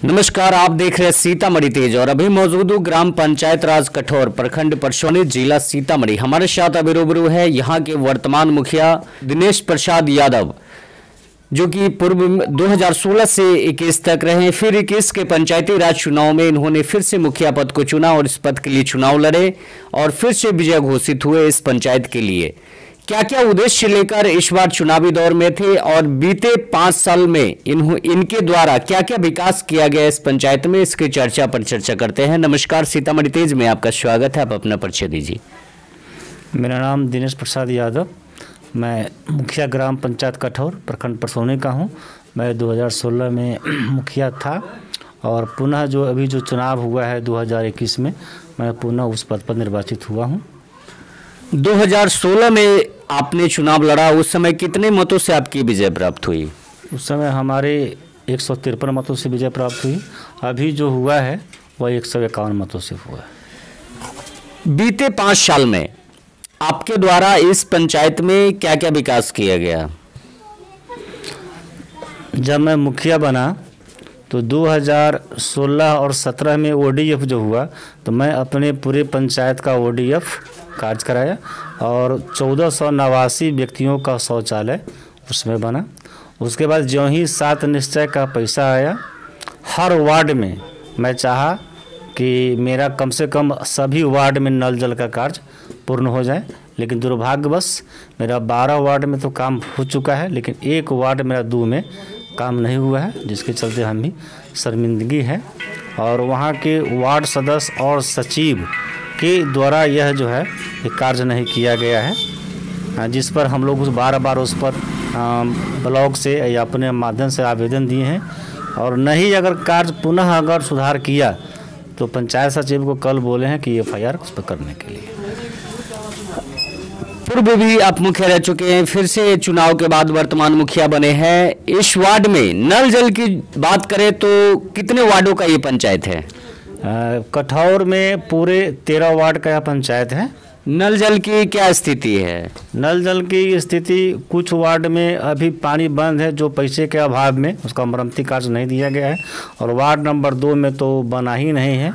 नमस्कार, आप देख रहे हैं सीतामढ़ी तेज और अभी मौजूद हूँ ग्राम पंचायत राज कठौर प्रखंड परसौनी जिला सीतामढ़ी। हमारे साथ अभी रूबरू है यहाँ के वर्तमान मुखिया दिनेश प्रसाद यादव, जो कि पूर्व 2016 से 21 तक रहे। फिर 21 के पंचायती राज चुनाव में इन्होंने फिर से मुखिया पद को चुना और इस पद के लिए चुनाव लड़े और फिर से विजय घोषित हुए इस पंचायत के लिए। क्या क्या उद्देश्य लेकर इस बार चुनावी दौर में थे और बीते 5 साल में इनके द्वारा क्या क्या विकास किया गया इस पंचायत में, इसकी चर्चा पर चर्चा करते हैं। नमस्कार, सीतामढ़ी तेज में आपका स्वागत है। आप अपना परिचय दीजिए। मेरा नाम दिनेश प्रसाद यादव, मैं मुखिया ग्राम पंचायत कठौर प्रखंड परसौनी का हूँ। मैं 2016 में मुखिया था और पुनः जो चुनाव हुआ है 2021 में मैं पुनः उस पद पर निर्वाचित हुआ हूँ। 2016 में आपने चुनाव लड़ा, उस समय कितने मतों से आपकी विजय प्राप्त हुई? उस समय हमारे 153 मतों से विजय प्राप्त हुई। अभी जो हुआ है वह 151 मतों से हुआ है। बीते 5 साल में आपके द्वारा इस पंचायत में क्या क्या विकास किया गया? जब मैं मुखिया बना तो 2016 और 17 में ओडीएफ जो हुआ तो मैं अपने पूरे पंचायत का ओडीएफ कार्य कराया और 1489 व्यक्तियों का शौचालय उसमें बना। उसके बाद जो ही 7 निश्चय का पैसा आया, हर वार्ड में मैं चाहा कि मेरा कम से कम सभी वार्ड में नल जल का कार्य पूर्ण हो जाए, लेकिन दुर्भाग्यवश मेरा 12 वार्ड में तो काम हो चुका है, लेकिन एक वार्ड मेरा 2 में काम नहीं हुआ है, जिसके चलते हम भी शर्मिंदगी है। और वहाँ के वार्ड सदस्य और सचिव के द्वारा यह जो है कार्य नहीं किया गया है, जिस पर हम लोग बार उस पर ब्लॉक से या अपने माध्यम से आवेदन दिए हैं। और नहीं अगर कार्य पुनः अगर सुधार किया तो पंचायत सचिव को कल बोले हैं कि FIR उस पर करने के लिए। पूर्व भी आप मुखिया रह चुके हैं, फिर से चुनाव के बाद वर्तमान मुखिया बने हैं। इस वार्ड में नल जल की बात करें तो कितने वार्डों का ये पंचायत है? कठौर में पूरे 13 वार्ड का यह पंचायत है। नल जल की क्या स्थिति है? नल जल की स्थिति कुछ वार्ड में अभी पानी बंद है, जो पैसे के अभाव में उसका मरम्मती कार्य नहीं दिया गया है, और वार्ड नंबर 2 में तो बना ही नहीं है।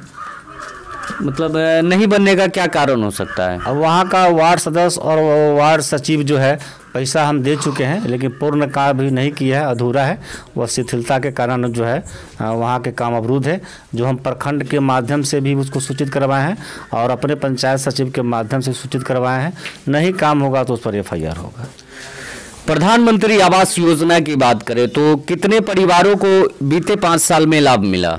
मतलब नहीं बनने का क्या कारण हो सकता है? अब वहाँ का वार्ड सदस्य और वार्ड सचिव जो है पैसा हम दे चुके हैं, लेकिन पूर्ण कार्य भी नहीं किया है, अधूरा है। वह शिथिलता के कारण जो है वहाँ के काम अवरुद्ध है, जो हम प्रखंड के माध्यम से भी उसको सूचित करवाए हैं और अपने पंचायत सचिव के माध्यम से सूचित करवाए हैं। नहीं काम होगा तो उस पर FIR होगा। प्रधानमंत्री आवास योजना की बात करें तो कितने परिवारों को बीते 5 साल में लाभ मिला?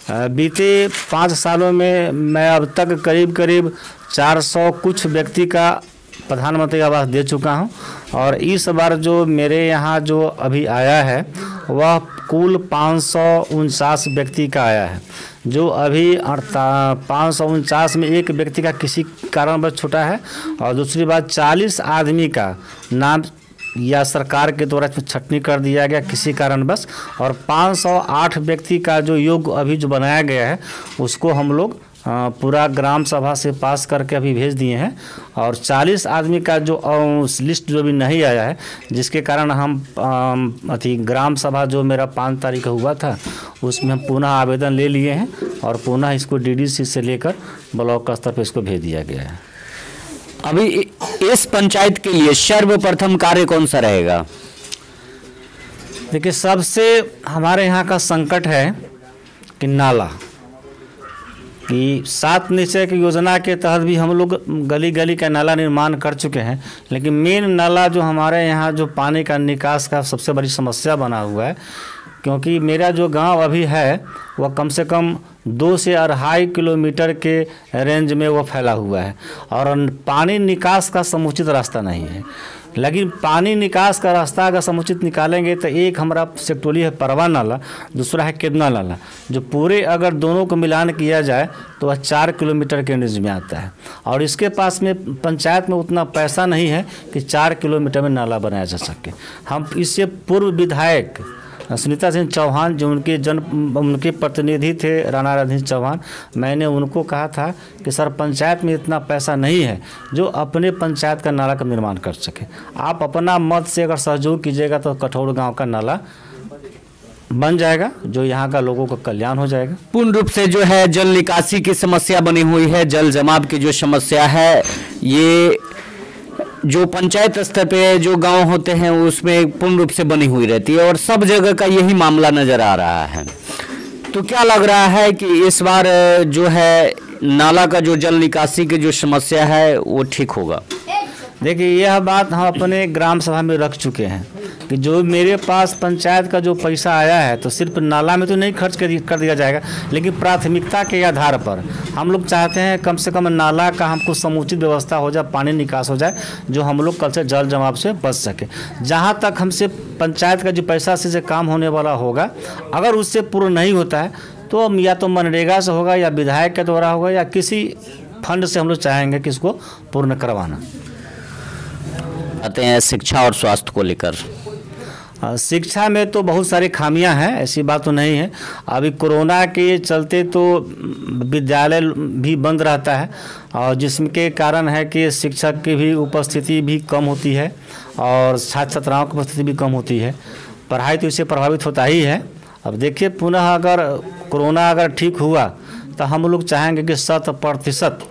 बीते 5 सालों में मैं अब तक करीब 400 कुछ व्यक्ति का प्रधानमंत्री आवास दे चुका हूं। और इस बार जो मेरे यहाँ जो अभी आया है वह कुल 549 व्यक्ति का आया है, जो अभी 549 में एक व्यक्ति का किसी कारणवश छूटा है, और दूसरी बात 40 आदमी का नाम या सरकार के द्वारा छटनी कर दिया गया किसी कारणवश, और 508 व्यक्ति का जो योग अभी जो बनाया गया है उसको हम लोग पूरा ग्राम सभा से पास करके अभी भेज दिए हैं। और 40 आदमी का जो लिस्ट जो भी नहीं आया है, जिसके कारण हम ग्राम सभा जो मेरा 5 तारीख का हुआ था उसमें हम पुनः आवेदन ले लिए हैं और पुनः इसको DDC से लेकर ब्लॉक स्तर पर इसको भेज दिया गया है। अभी इस पंचायत के लिए सर्वप्रथम कार्य कौन सा रहेगा? देखिए, सबसे हमारे यहाँ का संकट है कि नाला कि 7 निश्चय की योजना के तहत भी हम लोग गली गली का नाला निर्माण कर चुके हैं, लेकिन मेन नाला जो हमारे यहाँ जो पानी का निकास का सबसे बड़ी समस्या बना हुआ है, क्योंकि मेरा जो गांव अभी है वह कम से कम 2 से 2.5 किलोमीटर के रेंज में वो फैला हुआ है और पानी निकास का समुचित रास्ता नहीं है। लेकिन पानी निकास का रास्ता अगर समुचित निकालेंगे तो एक हमारा सेक्टोली है परवा नाला, दूसरा है केदना नाला, जो पूरे अगर दोनों को मिलान किया जाए तो वह 4 किलोमीटर के रेंज में आता है। और इसके पास में पंचायत में उतना पैसा नहीं है कि 4 किलोमीटर में नाला बनाया जा सके। हम इससे पूर्व विधायक सुनीता सिंह चौहान जो उनके प्रतिनिधि थे राणा रणधीर चौहान, मैंने उनको कहा था कि सर पंचायत में इतना पैसा नहीं है जो अपने पंचायत का नाला का निर्माण कर सके। आप अपना मत से अगर सहयोग कीजिएगा तो कठौर गांव का नाला बन जाएगा, जो यहाँ का लोगों का कल्याण हो जाएगा। पूर्ण रूप से जो है जल निकासी की समस्या बनी हुई है, जल जमाव की जो समस्या है, ये जो पंचायत स्तर पे जो गांव होते हैं उसमें पूर्ण रूप से बनी हुई रहती है और सब जगह का यही मामला नजर आ रहा है। तो क्या लग रहा है कि इस बार जो है नाला का जो जल निकासी की जो समस्या है वो ठीक होगा? देखिए, यह बात हम अपने ग्राम सभा में रख चुके हैं कि जो मेरे पास पंचायत का जो पैसा आया है तो सिर्फ नाला में तो नहीं खर्च कर दिया जाएगा, लेकिन प्राथमिकता के आधार पर हम लोग चाहते हैं कम से कम नाला का हमको समुचित व्यवस्था हो जाए, पानी निकास हो जाए, जो हम लोग कल से जल जमाव से बच सके। जहाँ तक हमसे पंचायत का जो पैसा से काम होने वाला होगा, अगर उससे पूर्ण नहीं होता है तो हम या तो मनरेगा से होगा या विधायक के द्वारा होगा या किसी फंड से हम लोग चाहेंगे कि इसको पूर्ण करवाना। आते हैं शिक्षा और स्वास्थ्य को लेकर। शिक्षा में तो बहुत सारी खामियां हैं, ऐसी बात तो नहीं है। अभी कोरोना के चलते तो विद्यालय भी बंद रहता है और जिसके कारण है कि शिक्षक की भी उपस्थिति भी कम होती है और छात्र छात्राओं की उपस्थिति भी कम होती है। पढ़ाई तो इससे प्रभावित होता ही है। अब देखिए, पुनः अगर कोरोना अगर ठीक हुआ तो हम लोग चाहेंगे कि 100%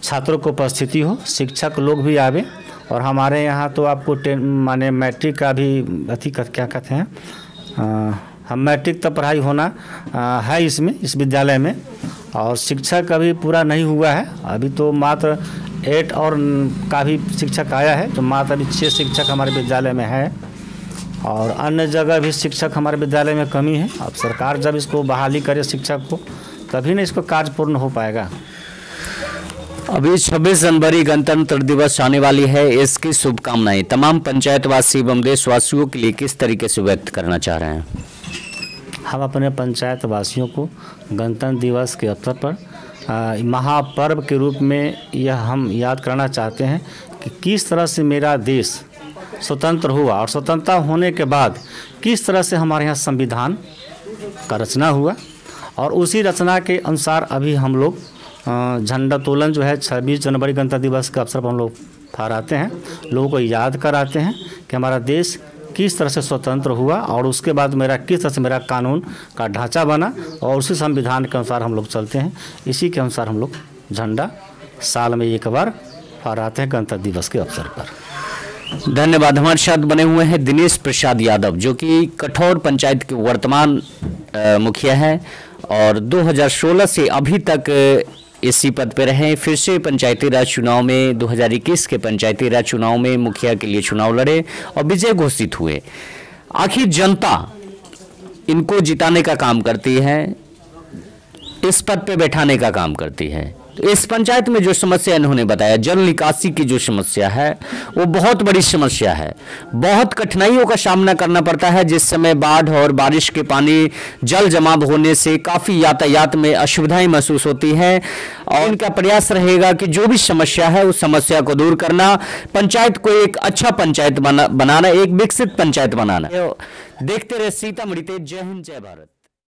छात्रों को उपस्थिति हो, शिक्षक लोग भी आवे। और हमारे यहाँ तो आपको माने मैट्रिक का भी क्या कहते हैं, हम मैट्रिक तक पढ़ाई होना है इसमें, इस विद्यालय में। और शिक्षक अभी पूरा नहीं हुआ है, अभी तो मात्र 8 और का भी शिक्षक आया है, तो मात्र अभी 6 शिक्षक हमारे विद्यालय में है और अन्य जगह भी शिक्षक हमारे विद्यालय में कमी है। अब सरकार जब इसको बहाली करे शिक्षक को, तभी ना इसको कार्य पूर्ण हो पाएगा। अभी 26 जनवरी गणतंत्र दिवस आने वाली है, इसकी शुभकामनाएं तमाम पंचायतवासी एवं देशवासियों के लिए किस तरीके से व्यक्त करना चाह रहे हैं? हम अपने पंचायत वासियों को गणतंत्र दिवस के अवसर पर महापर्व के रूप में यह हम याद करना चाहते हैं कि किस तरह से मेरा देश स्वतंत्र हुआ और स्वतंत्रता होने के बाद किस तरह से हमारे यहाँ संविधान का रचना हुआ और उसी रचना के अनुसार अभी हम लोग झंडा तोलन जो है 26 जनवरी गणतंत्र दिवस के अवसर पर हम लोग फहराते हैं, लोगों को याद कराते हैं कि हमारा देश किस तरह से स्वतंत्र हुआ और उसके बाद किस तरह से मेरा कानून का ढांचा बना और उसी संविधान के अनुसार हम लोग चलते हैं। इसी के अनुसार हम लोग झंडा साल में एक बार फहराते हैं गणतंत्र दिवस के अवसर पर। धन्यवाद। हमारे साथ बने हुए हैं दिनेश प्रसाद यादव, जो कि कठौर पंचायत के वर्तमान मुखिया हैं और 2016 से अभी तक इसी पद पे रहे। फिर से पंचायती राज चुनाव में 2021 के पंचायती राज चुनाव में मुखिया के लिए चुनाव लड़े और विजय घोषित हुए। आखिर जनता इनको जिताने का काम करती है, इस पद पे बैठाने का काम करती है। तो इस पंचायत में जो समस्या इन्होंने बताया, जल निकासी की जो समस्या है वो बहुत बड़ी समस्या है। बहुत कठिनाइयों का सामना करना पड़ता है, जिस समय बाढ़ और बारिश के पानी जल जमाव होने से काफ़ी यातायात में असुविधाएं महसूस होती हैं और इनका प्रयास रहेगा कि जो भी समस्या है उस समस्या को दूर करना, पंचायत को एक अच्छा पंचायत बनाना, एक विकसित पंचायत बनाना। देखते रहे सीतामढ़ी तेज। जय हिंद, जय भारत।